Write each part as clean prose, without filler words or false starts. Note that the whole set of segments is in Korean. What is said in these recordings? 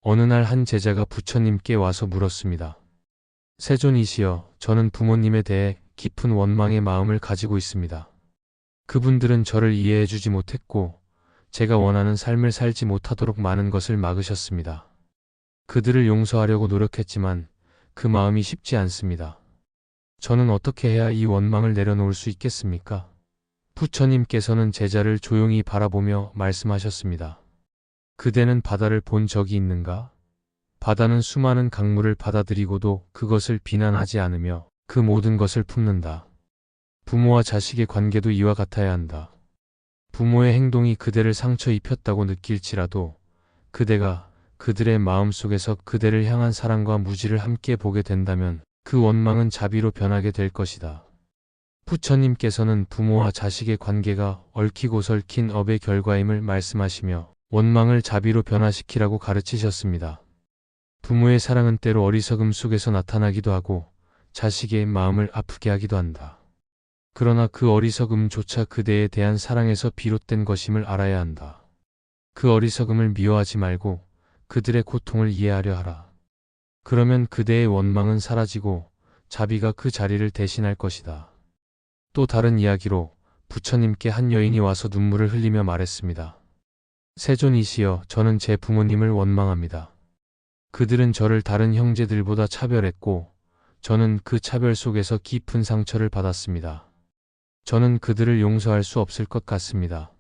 어느 날 한 제자가 부처님께 와서 물었습니다. 세존이시여, 저는 부모님에 대해 깊은 원망의 마음을 가지고 있습니다. 그분들은 저를 이해해주지 못했고, 제가 원하는 삶을 살지 못하도록 많은 것을 막으셨습니다. 그들을 용서하려고 노력했지만 그 마음이 쉽지 않습니다. 저는 어떻게 해야 이 원망을 내려놓을 수 있겠습니까? 부처님께서는 제자를 조용히 바라보며 말씀하셨습니다. 그대는 바다를 본 적이 있는가? 바다는 수많은 강물을 받아들이고도 그것을 비난하지 않으며 그 모든 것을 품는다. 부모와 자식의 관계도 이와 같아야 한다. 부모의 행동이 그대를 상처 입혔다고 느낄지라도 그대가 그들의 마음속에서 그대를 향한 사랑과 무지를 함께 보게 된다면 그 원망은 자비로 변하게 될 것이다. 부처님께서는 부모와 자식의 관계가 얽히고 설킨 업의 결과임을 말씀하시며 원망을 자비로 변화시키라고 가르치셨습니다. 부모의 사랑은 때로 어리석음 속에서 나타나기도 하고 자식의 마음을 아프게 하기도 한다. 그러나 그 어리석음조차 그대에 대한 사랑에서 비롯된 것임을 알아야 한다. 그 어리석음을 미워하지 말고 그들의 고통을 이해하려 하라. 그러면 그대의 원망은 사라지고 자비가 그 자리를 대신할 것이다. 또 다른 이야기로 부처님께 한 여인이 와서 눈물을 흘리며 말했습니다. 세존이시여, 저는 제 부모님을 원망합니다. 그들은 저를 다른 형제들보다 차별했고 저는 그 차별 속에서 깊은 상처를 받았습니다. 저는 그들을 용서할 수 없을 것 같습니다.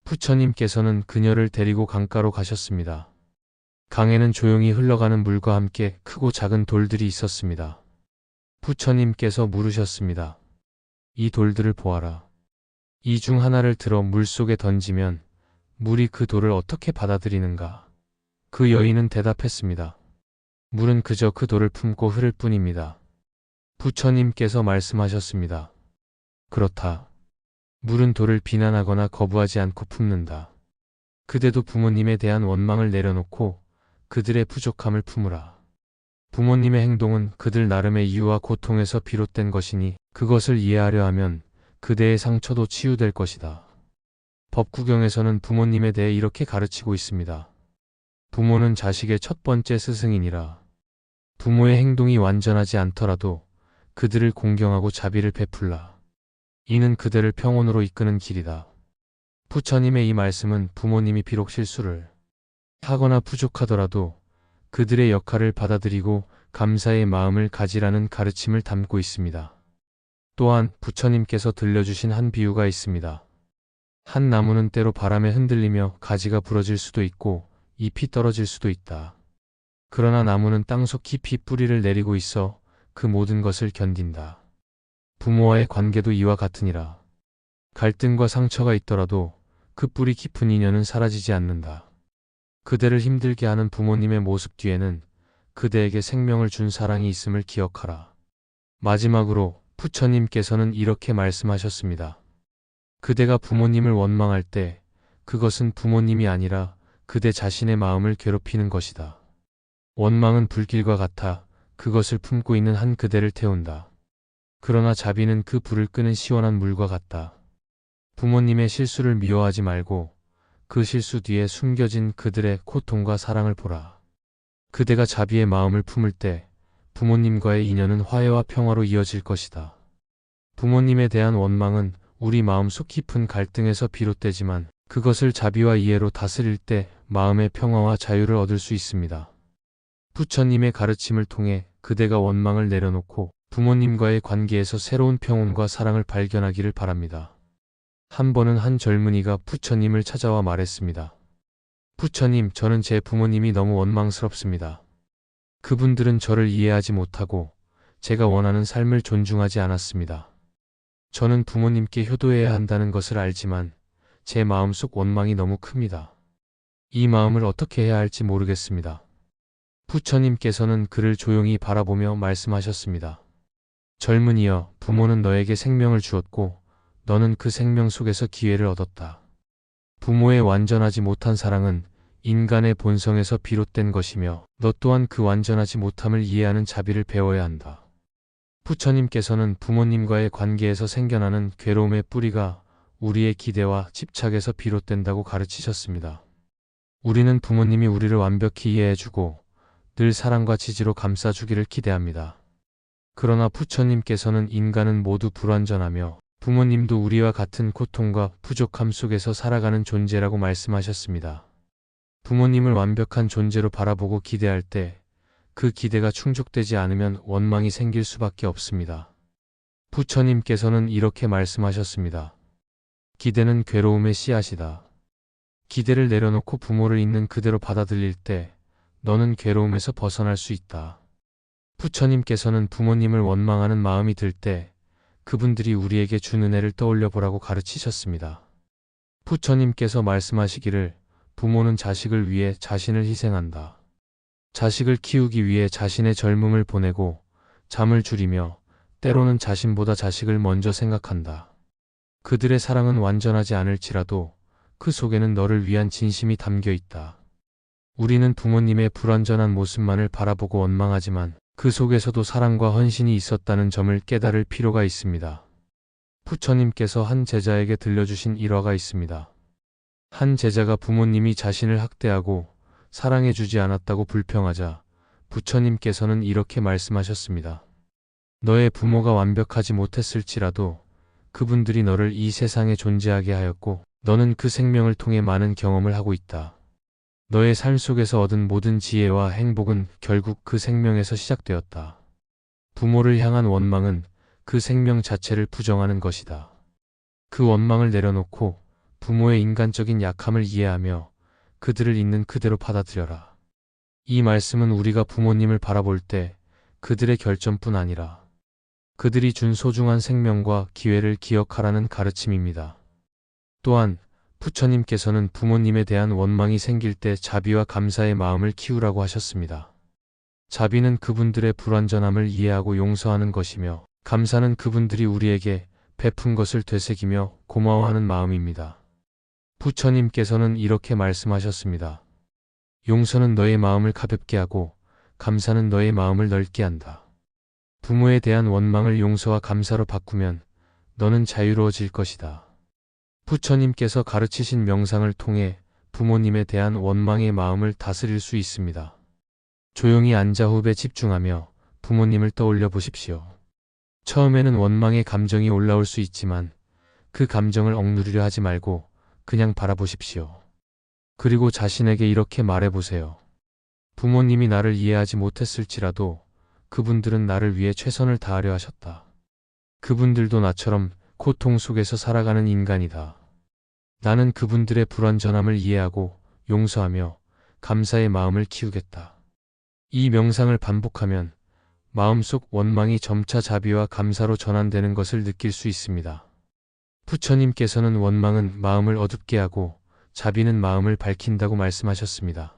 부처님께서는 그녀를 데리고 강가로 가셨습니다. 강에는 조용히 흘러가는 물과 함께 크고 작은 돌들이 있었습니다. 부처님께서 물으셨습니다. 이 돌들을 보아라. 이 중 하나를 들어 물속에 던지면 물이 그 돌을 어떻게 받아들이는가? 그 여인은 대답했습니다. 물은 그저 그 돌을 품고 흐를 뿐입니다. 부처님께서 말씀하셨습니다. 그렇다. 물은 돌을 비난하거나 거부하지 않고 품는다. 그대도 부모님에 대한 원망을 내려놓고 그들의 부족함을 품으라. 부모님의 행동은 그들 나름의 이유와 고통에서 비롯된 것이니 그것을 이해하려 하면 그대의 상처도 치유될 것이다. 법구경에서는 부모님에 대해 이렇게 가르치고 있습니다. 부모는 자식의 첫 번째 스승이니라. 부모의 행동이 완전하지 않더라도 그들을 공경하고 자비를 베풀라. 이는 그대를 평온으로 이끄는 길이다. 부처님의 이 말씀은 부모님이 비록 실수를 하거나 부족하더라도 그들의 역할을 받아들이고 감사의 마음을 가지라는 가르침을 담고 있습니다. 또한 부처님께서 들려주신 한 비유가 있습니다. 한 나무는 때로 바람에 흔들리며 가지가 부러질 수도 있고 잎이 떨어질 수도 있다. 그러나 나무는 땅속 깊이 뿌리를 내리고 있어 그 모든 것을 견딘다. 부모와의 관계도 이와 같으니라. 갈등과 상처가 있더라도 그 뿌리 깊은 인연은 사라지지 않는다. 그대를 힘들게 하는 부모님의 모습 뒤에는 그대에게 생명을 준 사랑이 있음을 기억하라. 마지막으로 부처님께서는 이렇게 말씀하셨습니다. 그대가 부모님을 원망할 때 그것은 부모님이 아니라 그대 자신의 마음을 괴롭히는 것이다. 원망은 불길과 같아 그것을 품고 있는 한 그대를 태운다. 그러나 자비는 그 불을 끄는 시원한 물과 같다. 부모님의 실수를 미워하지 말고 그 실수 뒤에 숨겨진 그들의 고통과 사랑을 보라. 그대가 자비의 마음을 품을 때 부모님과의 인연은 화해와 평화로 이어질 것이다. 부모님에 대한 원망은 우리 마음속 깊은 갈등에서 비롯되지만 그것을 자비와 이해로 다스릴 때 마음의 평화와 자유를 얻을 수 있습니다. 부처님의 가르침을 통해 그대가 원망을 내려놓고 부모님과의 관계에서 새로운 평온과 사랑을 발견하기를 바랍니다. 한 번은 한 젊은이가 부처님을 찾아와 말했습니다. 부처님, 저는 제 부모님이 너무 원망스럽습니다. 그분들은 저를 이해하지 못하고 제가 원하는 삶을 존중하지 않았습니다. 저는 부모님께 효도해야 한다는 것을 알지만 제 마음속 원망이 너무 큽니다. 이 마음을 어떻게 해야 할지 모르겠습니다. 부처님께서는 그를 조용히 바라보며 말씀하셨습니다. 젊은이여, 부모는 너에게 생명을 주었고 너는 그 생명 속에서 기회를 얻었다. 부모의 완전하지 못한 사랑은 인간의 본성에서 비롯된 것이며 너 또한 그 완전하지 못함을 이해하는 자비를 배워야 한다. 부처님께서는 부모님과의 관계에서 생겨나는 괴로움의 뿌리가 우리의 기대와 집착에서 비롯된다고 가르치셨습니다. 우리는 부모님이 우리를 완벽히 이해해주고 늘 사랑과 지지로 감싸주기를 기대합니다. 그러나 부처님께서는 인간은 모두 불완전하며 부모님도 우리와 같은 고통과 부족함 속에서 살아가는 존재라고 말씀하셨습니다. 부모님을 완벽한 존재로 바라보고 기대할 때 그 기대가 충족되지 않으면 원망이 생길 수밖에 없습니다. 부처님께서는 이렇게 말씀하셨습니다. 기대는 괴로움의 씨앗이다. 기대를 내려놓고 부모를 있는 그대로 받아들일 때 너는 괴로움에서 벗어날 수 있다. 부처님께서는 부모님을 원망하는 마음이 들 때 그분들이 우리에게 준 은혜를 떠올려 보라고 가르치셨습니다. 부처님께서 말씀하시기를 부모는 자식을 위해 자신을 희생한다. 자식을 키우기 위해 자신의 젊음을 보내고 잠을 줄이며 때로는 자신보다 자식을 먼저 생각한다. 그들의 사랑은 완전하지 않을지라도 그 속에는 너를 위한 진심이 담겨 있다. 우리는 부모님의 불완전한 모습만을 바라보고 원망하지만 그 속에서도 사랑과 헌신이 있었다는 점을 깨달을 필요가 있습니다. 부처님께서 한 제자에게 들려주신 일화가 있습니다. 한 제자가 부모님이 자신을 학대하고 사랑해주지 않았다고 불평하자 부처님께서는 이렇게 말씀하셨습니다. 너의 부모가 완벽하지 못했을지라도 그분들이 너를 이 세상에 존재하게 하였고 너는 그 생명을 통해 많은 경험을 하고 있다. 너의 삶 속에서 얻은 모든 지혜와 행복은 결국 그 생명에서 시작되었다. 부모를 향한 원망은 그 생명 자체를 부정하는 것이다. 그 원망을 내려놓고 부모의 인간적인 약함을 이해하며 그들을 있는 그대로 받아들여라. 이 말씀은 우리가 부모님을 바라볼 때 그들의 결점뿐 아니라 그들이 준 소중한 생명과 기회를 기억하라는 가르침입니다. 또한 부처님께서는 부모님에 대한 원망이 생길 때 자비와 감사의 마음을 키우라고 하셨습니다. 자비는 그분들의 불완전함을 이해하고 용서하는 것이며 감사는 그분들이 우리에게 베푼 것을 되새기며 고마워하는 마음입니다. 부처님께서는 이렇게 말씀하셨습니다. 용서는 너의 마음을 가볍게 하고 감사는 너의 마음을 넓게 한다. 부모에 대한 원망을 용서와 감사로 바꾸면 너는 자유로워질 것이다. 부처님께서 가르치신 명상을 통해 부모님에 대한 원망의 마음을 다스릴 수 있습니다. 조용히 앉아 호흡에 집중하며 부모님을 떠올려 보십시오. 처음에는 원망의 감정이 올라올 수 있지만 그 감정을 억누르려 하지 말고 그냥 바라보십시오. 그리고 자신에게 이렇게 말해보세요. 부모님이 나를 이해하지 못했을지라도 그분들은 나를 위해 최선을 다하려 하셨다. 그분들도 나처럼 고통 속에서 살아가는 인간이다. 나는 그분들의 불완전함을 이해하고 용서하며 감사의 마음을 키우겠다. 이 명상을 반복하면 마음속 원망이 점차 자비와 감사로 전환되는 것을 느낄 수 있습니다. 부처님께서는 원망은 마음을 어둡게 하고 자비는 마음을 밝힌다고 말씀하셨습니다.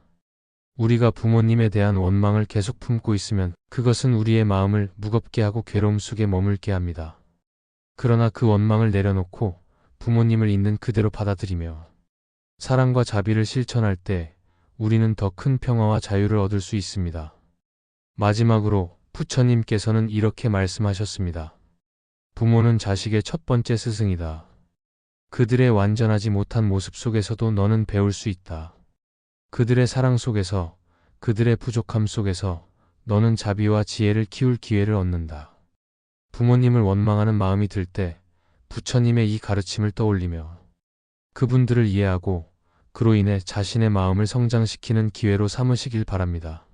우리가 부모님에 대한 원망을 계속 품고 있으면 그것은 우리의 마음을 무겁게 하고 괴로움 속에 머물게 합니다. 그러나 그 원망을 내려놓고 부모님을 있는 그대로 받아들이며 사랑과 자비를 실천할 때 우리는 더 큰 평화와 자유를 얻을 수 있습니다. 마지막으로 부처님께서는 이렇게 말씀하셨습니다. 부모는 자식의 첫 번째 스승이다. 그들의 완전하지 못한 모습 속에서도 너는 배울 수 있다. 그들의 사랑 속에서, 그들의 부족함 속에서 너는 자비와 지혜를 키울 기회를 얻는다. 부모님을 원망하는 마음이 들 때 부처님의 이 가르침을 떠올리며 그분들을 이해하고 그로 인해 자신의 마음을 성장시키는 기회로 삼으시길 바랍니다.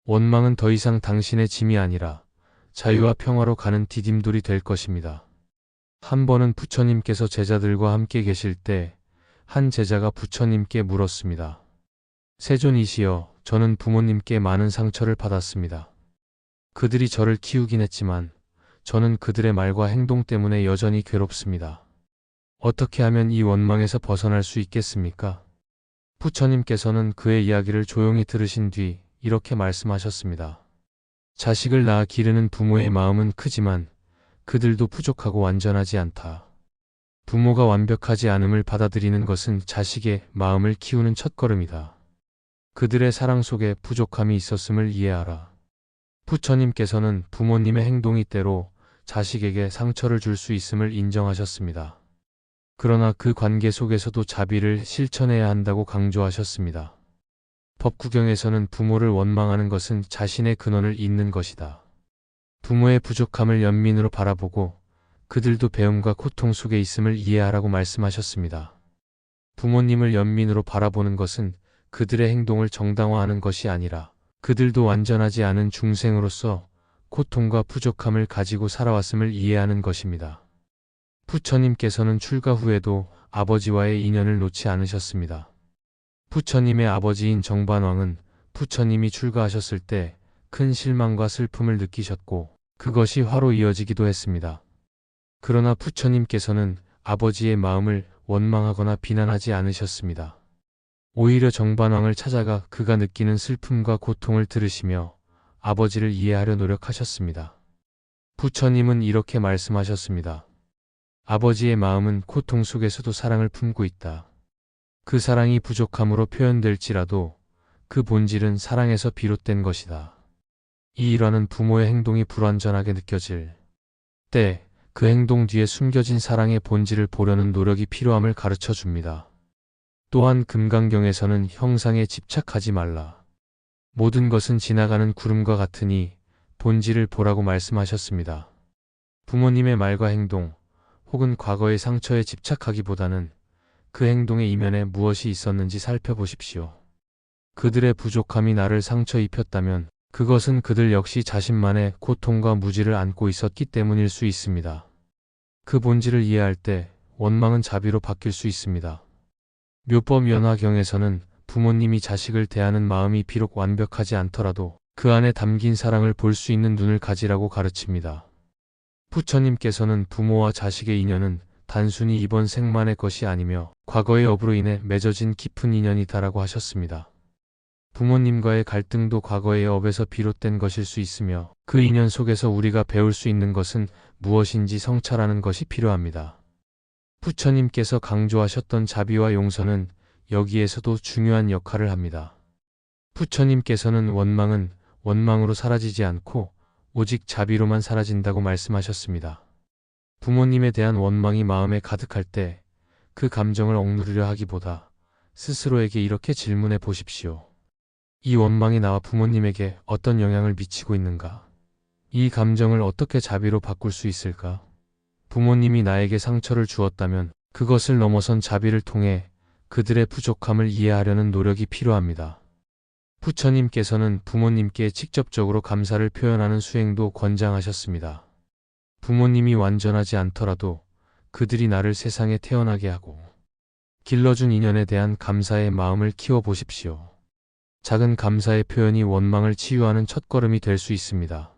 원망은 더 이상 당신의 짐이 아니라 자유와 평화로 가는 디딤돌이 될 것입니다. 한 번은 부처님께서 제자들과 함께 계실 때 한 제자가 부처님께 물었습니다. 세존이시여, 저는 부모님께 많은 상처를 받았습니다. 그들이 저를 키우긴 했지만 저는 그들의 말과 행동 때문에 여전히 괴롭습니다. 어떻게 하면 이 원망에서 벗어날 수 있겠습니까? 부처님께서는 그의 이야기를 조용히 들으신 뒤 이렇게 말씀하셨습니다. 자식을 낳아 기르는 부모의 마음은 크지만 그들도 부족하고 완전하지 않다. 부모가 완벽하지 않음을 받아들이는 것은 자식의 마음을 키우는 첫걸음이다. 그들의 사랑 속에 부족함이 있었음을 이해하라. 부처님께서는 부모님의 행동이 때로 자식에게 상처를 줄 수 있음을 인정하셨습니다. 그러나 그 관계 속에서도 자비를 실천해야 한다고 강조하셨습니다. 법구경에서는 부모를 원망하는 것은 자신의 근원을 잇는 것이다. 부모의 부족함을 연민으로 바라보고 그들도 배움과 고통 속에 있음을 이해하라고 말씀하셨습니다. 부모님을 연민으로 바라보는 것은 그들의 행동을 정당화하는 것이 아니라 그들도 완전하지 않은 중생으로서 고통과 부족함을 가지고 살아왔음을 이해하는 것입니다. 부처님께서는 출가 후에도 아버지와의 인연을 놓지 않으셨습니다. 부처님의 아버지인 정반왕은 부처님이 출가하셨을 때 큰 실망과 슬픔을 느끼셨고 그것이 화로 이어지기도 했습니다. 그러나 부처님께서는 아버지의 마음을 원망하거나 비난하지 않으셨습니다. 오히려 정반왕을 찾아가 그가 느끼는 슬픔과 고통을 들으시며 아버지를 이해하려 노력하셨습니다. 부처님은 이렇게 말씀하셨습니다. 아버지의 마음은 고통 속에서도 사랑을 품고 있다. 그 사랑이 부족함으로 표현될지라도 그 본질은 사랑에서 비롯된 것이다. 이 일화는 부모의 행동이 불완전하게 느껴질 때 그 행동 뒤에 숨겨진 사랑의 본질을 보려는 노력이 필요함을 가르쳐 줍니다. 또한 금강경에서는 형상에 집착하지 말라. 모든 것은 지나가는 구름과 같으니 본질을 보라고 말씀하셨습니다. 부모님의 말과 행동 혹은 과거의 상처에 집착하기보다는 그 행동의 이면에 무엇이 있었는지 살펴보십시오. 그들의 부족함이 나를 상처 입혔다면 그것은 그들 역시 자신만의 고통과 무지를 안고 있었기 때문일 수 있습니다. 그 본질을 이해할 때 원망은 자비로 바뀔 수 있습니다. 묘법연화경에서는 부모님이 자식을 대하는 마음이 비록 완벽하지 않더라도 그 안에 담긴 사랑을 볼 수 있는 눈을 가지라고 가르칩니다. 부처님께서는 부모와 자식의 인연은 단순히 이번 생만의 것이 아니며 과거의 업으로 인해 맺어진 깊은 인연이다라고 하셨습니다. 부모님과의 갈등도 과거의 업에서 비롯된 것일 수 있으며 그 인연 속에서 우리가 배울 수 있는 것은 무엇인지 성찰하는 것이 필요합니다. 부처님께서 강조하셨던 자비와 용서는 여기에서도 중요한 역할을 합니다. 부처님께서는 원망은 원망으로 사라지지 않고 오직 자비로만 사라진다고 말씀하셨습니다. 부모님에 대한 원망이 마음에 가득할 때 그 감정을 억누르려 하기보다 스스로에게 이렇게 질문해 보십시오. 이 원망이 나와 부모님에게 어떤 영향을 미치고 있는가? 이 감정을 어떻게 자비로 바꿀 수 있을까? 부모님이 나에게 상처를 주었다면 그것을 넘어선 자비를 통해 그들의 부족함을 이해하려는 노력이 필요합니다. 부처님께서는 부모님께 직접적으로 감사를 표현하는 수행도 권장하셨습니다. 부모님이 완전하지 않더라도 그들이 나를 세상에 태어나게 하고 길러준 인연에 대한 감사의 마음을 키워보십시오. 작은 감사의 표현이 원망을 치유하는 첫걸음이 될 수 있습니다.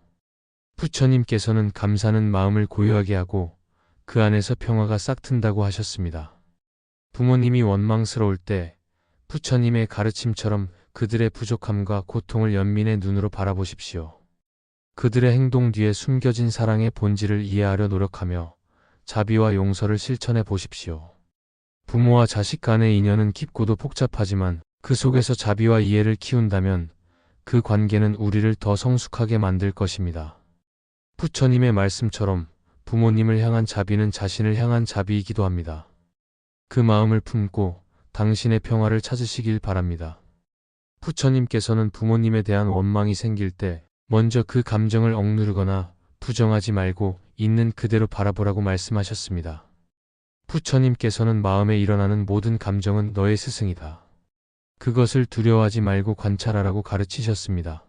부처님께서는 감사는 마음을 고요하게 하고 그 안에서 평화가 싹 튼다고 하셨습니다. 부모님이 원망스러울 때 부처님의 가르침처럼 그들의 부족함과 고통을 연민의 눈으로 바라보십시오. 그들의 행동 뒤에 숨겨진 사랑의 본질을 이해하려 노력하며 자비와 용서를 실천해 보십시오. 부모와 자식 간의 인연은 깊고도 복잡하지만 그 속에서 자비와 이해를 키운다면 그 관계는 우리를 더 성숙하게 만들 것입니다. 부처님의 말씀처럼 부모님을 향한 자비는 자신을 향한 자비이기도 합니다. 그 마음을 품고 당신의 평화를 찾으시길 바랍니다. 부처님께서는 부모님에 대한 원망이 생길 때 먼저 그 감정을 억누르거나 부정하지 말고 있는 그대로 바라보라고 말씀하셨습니다. 부처님께서는 마음에 일어나는 모든 감정은 너의 스승이다. 그것을 두려워하지 말고 관찰하라고 가르치셨습니다.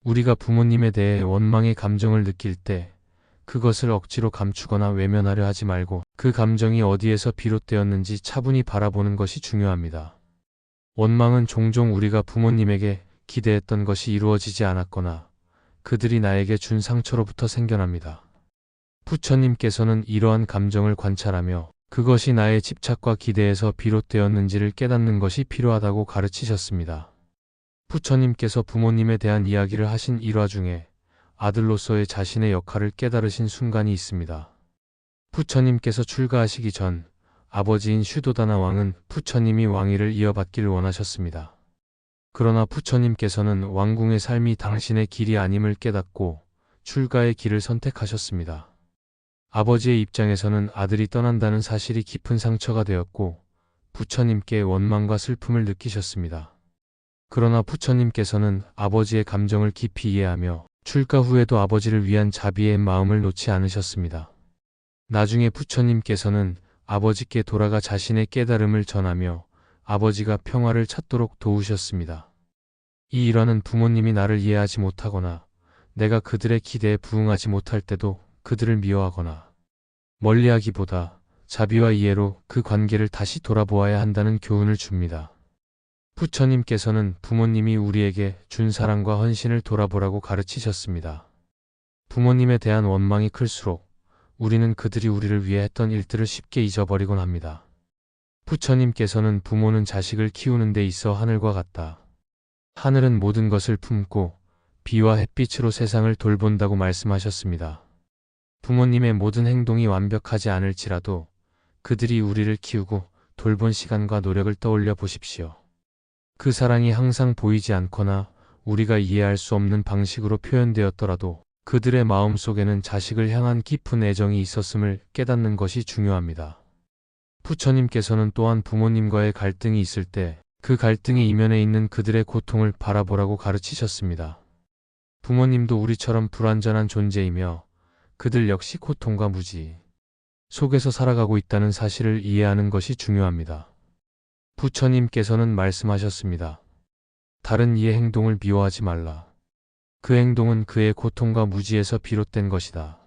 우리가 부모님에 대해 원망의 감정을 느낄 때 그것을 억지로 감추거나 외면하려 하지 말고 그 감정이 어디에서 비롯되었는지 차분히 바라보는 것이 중요합니다. 원망은 종종 우리가 부모님에게 기대했던 것이 이루어지지 않았거나 그들이 나에게 준 상처로부터 생겨납니다. 부처님께서는 이러한 감정을 관찰하며 그것이 나의 집착과 기대에서 비롯되었는지를 깨닫는 것이 필요하다고 가르치셨습니다. 부처님께서 부모님에 대한 이야기를 하신 일화 중에 아들로서의 자신의 역할을 깨달으신 순간이 있습니다. 부처님께서 출가하시기 전 아버지인 슈도다나 왕은 부처님이 왕위를 이어받기를 원하셨습니다. 그러나 부처님께서는 왕궁의 삶이 당신의 길이 아님을 깨닫고 출가의 길을 선택하셨습니다. 아버지의 입장에서는 아들이 떠난다는 사실이 깊은 상처가 되었고 부처님께 원망과 슬픔을 느끼셨습니다. 그러나 부처님께서는 아버지의 감정을 깊이 이해하며 출가 후에도 아버지를 위한 자비의 마음을 놓지 않으셨습니다. 나중에 부처님께서는 아버지께 돌아가 자신의 깨달음을 전하며 아버지가 평화를 찾도록 도우셨습니다. 이 일화는 부모님이 나를 이해하지 못하거나 내가 그들의 기대에 부응하지 못할 때도 그들을 미워하거나 멀리하기보다 자비와 이해로 그 관계를 다시 돌아보아야 한다는 교훈을 줍니다. 부처님께서는 부모님이 우리에게 준 사랑과 헌신을 돌아보라고 가르치셨습니다. 부모님에 대한 원망이 클수록 우리는 그들이 우리를 위해 했던 일들을 쉽게 잊어버리곤 합니다. 부처님께서는 부모는 자식을 키우는 데 있어 하늘과 같다. 하늘은 모든 것을 품고 비와 햇빛으로 세상을 돌본다고 말씀하셨습니다. 부모님의 모든 행동이 완벽하지 않을지라도 그들이 우리를 키우고 돌본 시간과 노력을 떠올려 보십시오. 그 사랑이 항상 보이지 않거나 우리가 이해할 수 없는 방식으로 표현되었더라도 그들의 마음 속에는 자식을 향한 깊은 애정이 있었음을 깨닫는 것이 중요합니다. 부처님께서는 또한 부모님과의 갈등이 있을 때 그 갈등의 이면에 있는 그들의 고통을 바라보라고 가르치셨습니다. 부모님도 우리처럼 불완전한 존재이며 그들 역시 고통과 무지 속에서 살아가고 있다는 사실을 이해하는 것이 중요합니다. 부처님께서는 말씀하셨습니다. 다른 이의 행동을 미워하지 말라. 그 행동은 그의 고통과 무지에서 비롯된 것이다.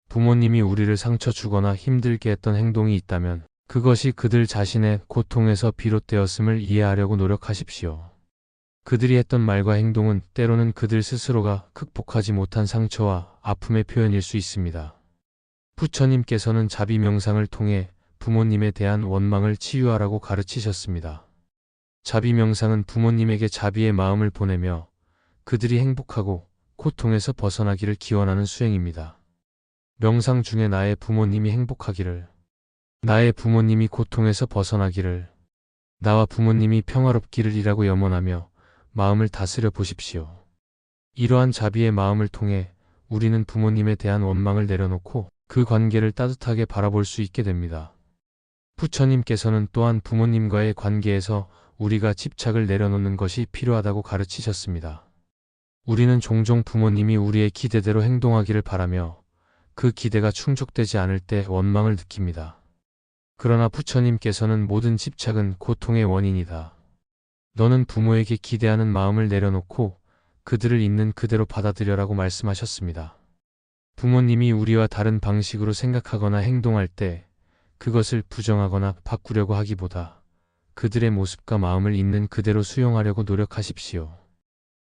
부모님이 우리를 상처 주거나 힘들게 했던 행동이 있다면 그것이 그들 자신의 고통에서 비롯되었음을 이해하려고 노력하십시오. 그들이 했던 말과 행동은 때로는 그들 스스로가 극복하지 못한 상처와 아픔의 표현일 수 있습니다. 부처님께서는 자비 명상을 통해 부모님에 대한 원망을 치유하라고 가르치셨습니다. 자비 명상은 부모님에게 자비의 마음을 보내며 그들이 행복하고 고통에서 벗어나기를 기원하는 수행입니다. 명상 중에 나의 부모님이 행복하기를, 나의 부모님이 고통에서 벗어나기를, 나와 부모님이 평화롭기를 이라고 염원하며 마음을 다스려 보십시오. 이러한 자비의 마음을 통해 우리는 부모님에 대한 원망을 내려놓고 그 관계를 따뜻하게 바라볼 수 있게 됩니다. 부처님께서는 또한 부모님과의 관계에서 우리가 집착을 내려놓는 것이 필요하다고 가르치셨습니다. 우리는 종종 부모님이 우리의 기대대로 행동하기를 바라며 그 기대가 충족되지 않을 때 원망을 느낍니다. 그러나 부처님께서는 모든 집착은 고통의 원인이다. 너는 부모에게 기대하는 마음을 내려놓고 그들을 있는 그대로 받아들여라고 말씀하셨습니다. 부모님이 우리와 다른 방식으로 생각하거나 행동할 때 그것을 부정하거나 바꾸려고 하기보다 그들의 모습과 마음을 있는 그대로 수용하려고 노력하십시오.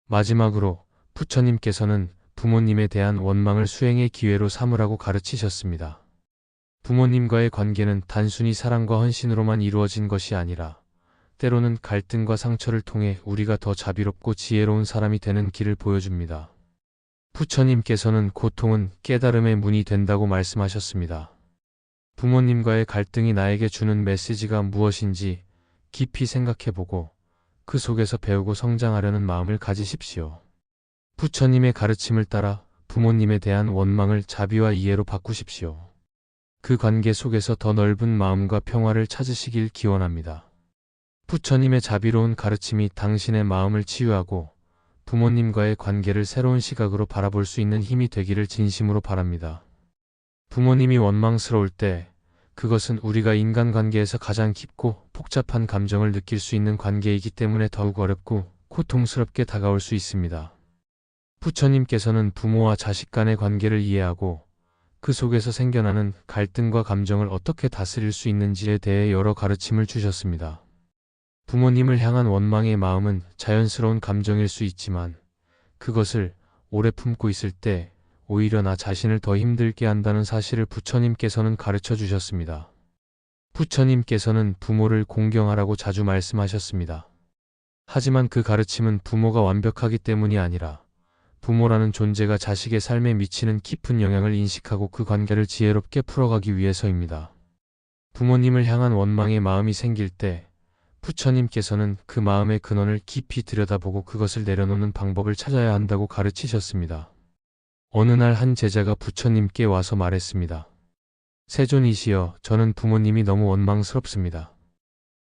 마지막으로 부처님께서는 부모님에 대한 원망을 수행의 기회로 삼으라고 가르치셨습니다. 부모님과의 관계는 단순히 사랑과 헌신으로만 이루어진 것이 아니라 때로는 갈등과 상처를 통해 우리가 더 자비롭고 지혜로운 사람이 되는 길을 보여줍니다. 부처님께서는 고통은 깨달음의 문이 된다고 말씀하셨습니다. 부모님과의 갈등이 나에게 주는 메시지가 무엇인지 깊이 생각해보고 그 속에서 배우고 성장하려는 마음을 가지십시오. 부처님의 가르침을 따라 부모님에 대한 원망을 자비와 이해로 바꾸십시오. 그 관계 속에서 더 넓은 마음과 평화를 찾으시길 기원합니다. 부처님의 자비로운 가르침이 당신의 마음을 치유하고 부모님과의 관계를 새로운 시각으로 바라볼 수 있는 힘이 되기를 진심으로 바랍니다. 부모님이 원망스러울 때 그것은 우리가 인간관계에서 가장 깊고 복잡한 감정을 느낄 수 있는 관계이기 때문에 더욱 어렵고 고통스럽게 다가올 수 있습니다. 부처님께서는 부모와 자식 간의 관계를 이해하고 그 속에서 생겨나는 갈등과 감정을 어떻게 다스릴 수 있는지에 대해 여러 가르침을 주셨습니다. 부모님을 향한 원망의 마음은 자연스러운 감정일 수 있지만 그것을 오래 품고 있을 때 오히려 나 자신을 더 힘들게 한다는 사실을 부처님께서는 가르쳐 주셨습니다. 부처님께서는 부모를 공경하라고 자주 말씀하셨습니다. 하지만 그 가르침은 부모가 완벽하기 때문이 아니라 부모라는 존재가 자식의 삶에 미치는 깊은 영향을 인식하고 그 관계를 지혜롭게 풀어가기 위해서입니다. 부모님을 향한 원망의 마음이 생길 때 부처님께서는 그 마음의 근원을 깊이 들여다보고 그것을 내려놓는 방법을 찾아야 한다고 가르치셨습니다. 어느 날 한 제자가 부처님께 와서 말했습니다. 세존이시여, 저는 부모님이 너무 원망스럽습니다.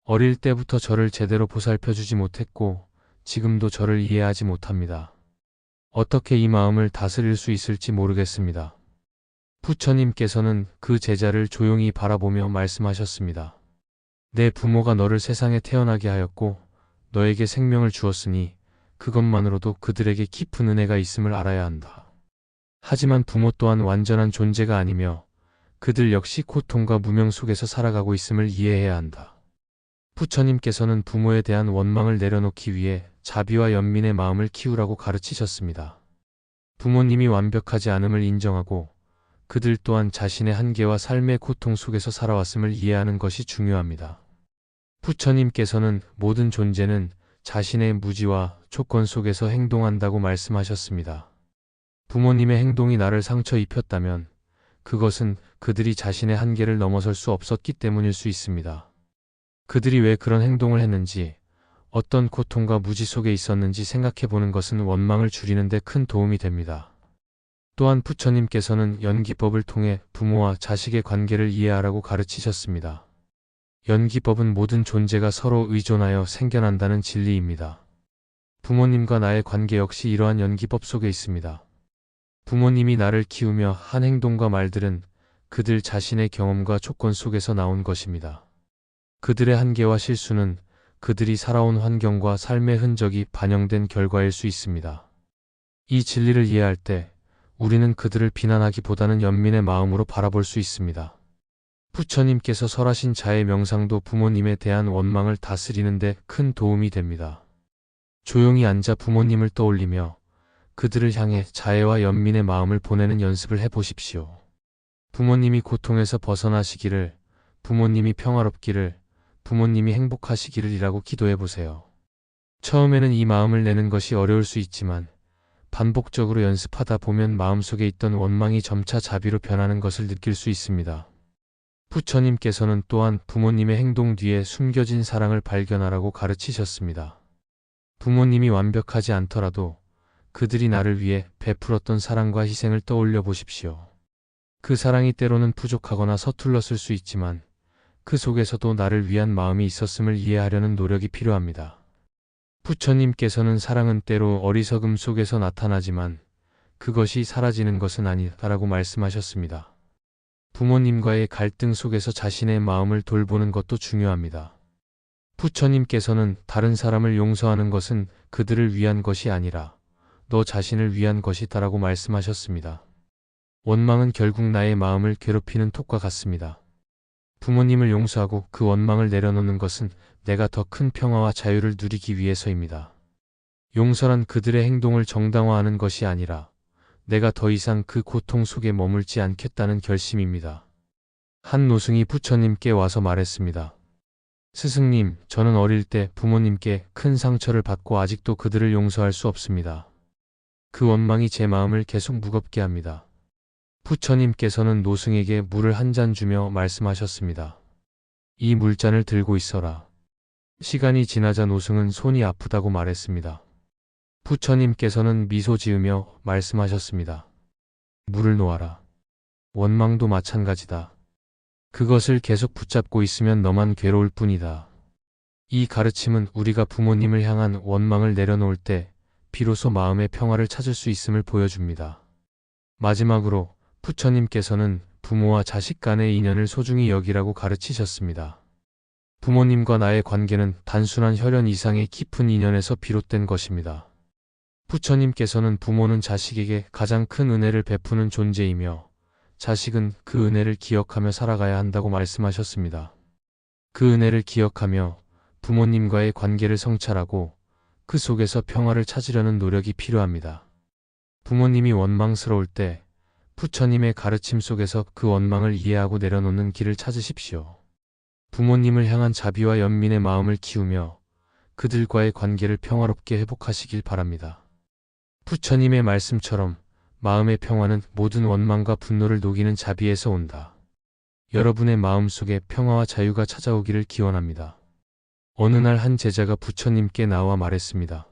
어릴 때부터 저를 제대로 보살펴주지 못했고 지금도 저를 이해하지 못합니다. 어떻게 이 마음을 다스릴 수 있을지 모르겠습니다. 부처님께서는 그 제자를 조용히 바라보며 말씀하셨습니다. 내 부모가 너를 세상에 태어나게 하였고 너에게 생명을 주었으니 그것만으로도 그들에게 깊은 은혜가 있음을 알아야 한다. 하지만 부모 또한 완전한 존재가 아니며 그들 역시 고통과 무명 속에서 살아가고 있음을 이해해야 한다. 부처님께서는 부모에 대한 원망을 내려놓기 위해 자비와 연민의 마음을 키우라고 가르치셨습니다. 부모님이 완벽하지 않음을 인정하고 그들 또한 자신의 한계와 삶의 고통 속에서 살아왔음을 이해하는 것이 중요합니다. 부처님께서는 모든 존재는 자신의 무지와 조건 속에서 행동한다고 말씀하셨습니다. 부모님의 행동이 나를 상처 입혔다면 그것은 그들이 자신의 한계를 넘어설 수 없었기 때문일 수 있습니다. 그들이 왜 그런 행동을 했는지, 어떤 고통과 무지 속에 있었는지 생각해 보는 것은 원망을 줄이는 데 큰 도움이 됩니다. 또한 부처님께서는 연기법을 통해 부모와 자식의 관계를 이해하라고 가르치셨습니다. 연기법은 모든 존재가 서로 의존하여 생겨난다는 진리입니다. 부모님과 나의 관계 역시 이러한 연기법 속에 있습니다. 부모님이 나를 키우며 한 행동과 말들은 그들 자신의 경험과 조건 속에서 나온 것입니다. 그들의 한계와 실수는 그들이 살아온 환경과 삶의 흔적이 반영된 결과일 수 있습니다. 이 진리를 이해할 때 우리는 그들을 비난하기보다는 연민의 마음으로 바라볼 수 있습니다. 부처님께서 설하신 자의 명상도 부모님에 대한 원망을 다스리는 데 큰 도움이 됩니다. 조용히 앉아 부모님을 떠올리며 그들을 향해 자애와 연민의 마음을 보내는 연습을 해보십시오. 부모님이 고통에서 벗어나시기를, 부모님이 평화롭기를, 부모님이 행복하시기를 이라고 기도해보세요. 처음에는 이 마음을 내는 것이 어려울 수 있지만 반복적으로 연습하다 보면 마음속에 있던 원망이 점차 자비로 변하는 것을 느낄 수 있습니다. 부처님께서는 또한 부모님의 행동 뒤에 숨겨진 사랑을 발견하라고 가르치셨습니다. 부모님이 완벽하지 않더라도 그들이 나를 위해 베풀었던 사랑과 희생을 떠올려 보십시오. 그 사랑이 때로는 부족하거나 서툴렀을 수 있지만 그 속에서도 나를 위한 마음이 있었음을 이해하려는 노력이 필요합니다. 부처님께서는 사랑은 때로 어리석음 속에서 나타나지만 그것이 사라지는 것은 아니다라고 말씀하셨습니다. 부모님과의 갈등 속에서 자신의 마음을 돌보는 것도 중요합니다. 부처님께서는 다른 사람을 용서하는 것은 그들을 위한 것이 아니라 너 자신을 위한 것이다라고 말씀하셨습니다. 원망은 결국 나의 마음을 괴롭히는 톡과 같습니다. 부모님을 용서하고 그 원망을 내려놓는 것은 내가 더 큰 평화와 자유를 누리기 위해서입니다. 용서란 그들의 행동을 정당화하는 것이 아니라 내가 더 이상 그 고통 속에 머물지 않겠다는 결심입니다. 한 노승이 부처님께 와서 말했습니다. 스승님, 저는 어릴 때 부모님께 큰 상처를 받고 아직도 그들을 용서할 수 없습니다. 그 원망이 제 마음을 계속 무겁게 합니다. 부처님께서는 노승에게 물을 한 잔 주며 말씀하셨습니다. 이 물잔을 들고 있어라. 시간이 지나자 노승은 손이 아프다고 말했습니다. 부처님께서는 미소 지으며 말씀하셨습니다. 물을 놓아라. 원망도 마찬가지다. 그것을 계속 붙잡고 있으면 너만 괴로울 뿐이다. 이 가르침은 우리가 부모님을 향한 원망을 내려놓을 때 비로소 마음의 평화를 찾을 수 있음을 보여줍니다. 마지막으로 부처님께서는 부모와 자식 간의 인연을 소중히 여기라고 가르치셨습니다. 부모님과 나의 관계는 단순한 혈연 이상의 깊은 인연에서 비롯된 것입니다. 부처님께서는 부모는 자식에게 가장 큰 은혜를 베푸는 존재이며 자식은 그 은혜를 기억하며 살아가야 한다고 말씀하셨습니다. 그 은혜를 기억하며 부모님과의 관계를 성찰하고 그 속에서 평화를 찾으려는 노력이 필요합니다. 부모님이 원망스러울 때 부처님의 가르침 속에서 그 원망을 이해하고 내려놓는 길을 찾으십시오. 부모님을 향한 자비와 연민의 마음을 키우며 그들과의 관계를 평화롭게 회복하시길 바랍니다. 부처님의 말씀처럼 마음의 평화는 모든 원망과 분노를 녹이는 자비에서 온다. 여러분의 마음속에 평화와 자유가 찾아오기를 기원합니다. 어느 날 한 제자가 부처님께 나와 말했습니다.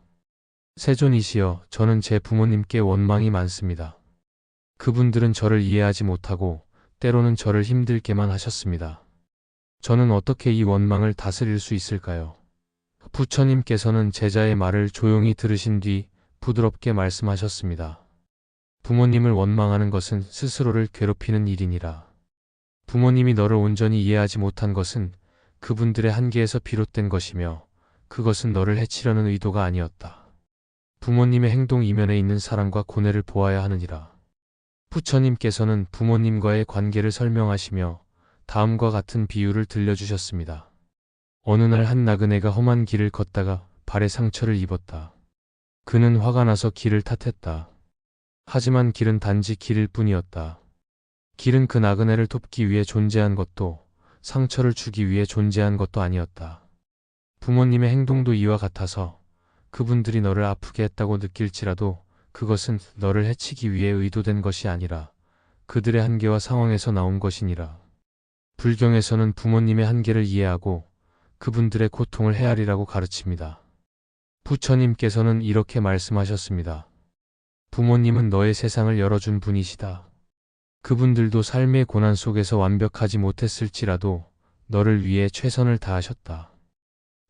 세존이시여, 저는 제 부모님께 원망이 많습니다. 그분들은 저를 이해하지 못하고 때로는 저를 힘들게만 하셨습니다. 저는 어떻게 이 원망을 다스릴 수 있을까요? 부처님께서는 제자의 말을 조용히 들으신 뒤 부드럽게 말씀하셨습니다. 부모님을 원망하는 것은 스스로를 괴롭히는 일이니라. 부모님이 너를 온전히 이해하지 못한 것은 그분들의 한계에서 비롯된 것이며 그것은 너를 해치려는 의도가 아니었다. 부모님의 행동 이면에 있는 사랑과 고뇌를 보아야 하느니라. 부처님께서는 부모님과의 관계를 설명하시며 다음과 같은 비유를 들려주셨습니다. 어느 날 한 나그네가 험한 길을 걷다가 발에 상처를 입었다. 그는 화가 나서 길을 탓했다. 하지만 길은 단지 길일 뿐이었다. 길은 그 나그네를 돕기 위해 존재한 것도 상처를 주기 위해 존재한 것도 아니었다. 부모님의 행동도 이와 같아서 그분들이 너를 아프게 했다고 느낄지라도 그것은 너를 해치기 위해 의도된 것이 아니라 그들의 한계와 상황에서 나온 것이니라. 불경에서는 부모님의 한계를 이해하고 그분들의 고통을 헤아리라고 가르칩니다. 부처님께서는 이렇게 말씀하셨습니다. 부모님은 너의 세상을 열어준 분이시다. 그분들도 삶의 고난 속에서 완벽하지 못했을지라도 너를 위해 최선을 다하셨다.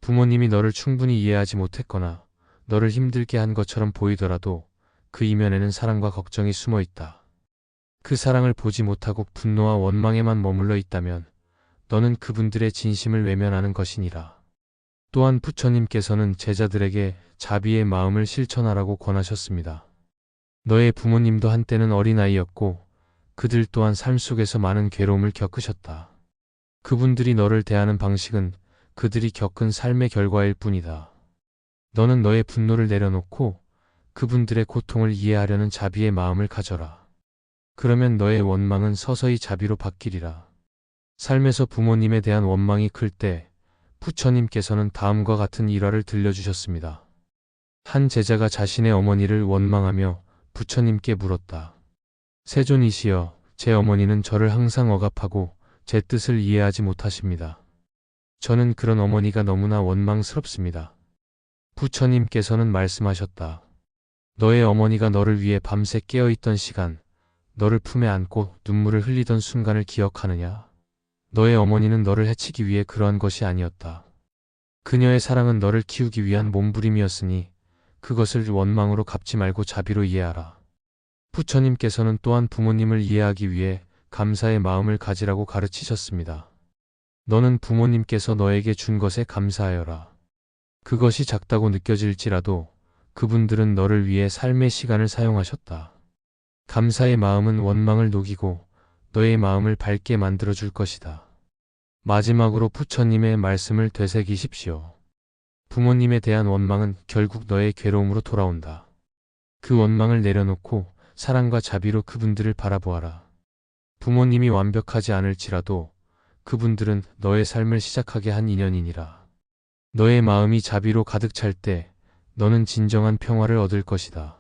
부모님이 너를 충분히 이해하지 못했거나 너를 힘들게 한 것처럼 보이더라도 그 이면에는 사랑과 걱정이 숨어 있다. 그 사랑을 보지 못하고 분노와 원망에만 머물러 있다면 너는 그분들의 진심을 외면하는 것이니라. 또한 부처님께서는 제자들에게 자비의 마음을 실천하라고 권하셨습니다. 너의 부모님도 한때는 어린아이였고 그들 또한 삶 속에서 많은 괴로움을 겪으셨다. 그분들이 너를 대하는 방식은 그들이 겪은 삶의 결과일 뿐이다. 너는 너의 분노를 내려놓고 그분들의 고통을 이해하려는 자비의 마음을 가져라. 그러면 너의 원망은 서서히 자비로 바뀌리라. 삶에서 부모님에 대한 원망이 클 때 부처님께서는 다음과 같은 일화를 들려주셨습니다. 한 제자가 자신의 어머니를 원망하며 부처님께 물었다. 세존이시여, 제 어머니는 저를 항상 억압하고 제 뜻을 이해하지 못하십니다. 저는 그런 어머니가 너무나 원망스럽습니다. 부처님께서는 말씀하셨다. 너의 어머니가 너를 위해 밤새 깨어있던 시간, 너를 품에 안고 눈물을 흘리던 순간을 기억하느냐? 너의 어머니는 너를 해치기 위해 그러한 것이 아니었다. 그녀의 사랑은 너를 키우기 위한 몸부림이었으니 그것을 원망으로 갚지 말고 자비로 이해하라. 부처님께서는 또한 부모님을 이해하기 위해 감사의 마음을 가지라고 가르치셨습니다. 너는 부모님께서 너에게 준 것에 감사하여라. 그것이 작다고 느껴질지라도 그분들은 너를 위해 삶의 시간을 사용하셨다. 감사의 마음은 원망을 녹이고 너의 마음을 밝게 만들어줄 것이다. 마지막으로 부처님의 말씀을 되새기십시오. 부모님에 대한 원망은 결국 너의 괴로움으로 돌아온다. 그 원망을 내려놓고 사랑과 자비로 그분들을 바라보아라. 부모님이 완벽하지 않을지라도 그분들은 너의 삶을 시작하게 한 인연이니라. 너의 마음이 자비로 가득 찰 때 너는 진정한 평화를 얻을 것이다.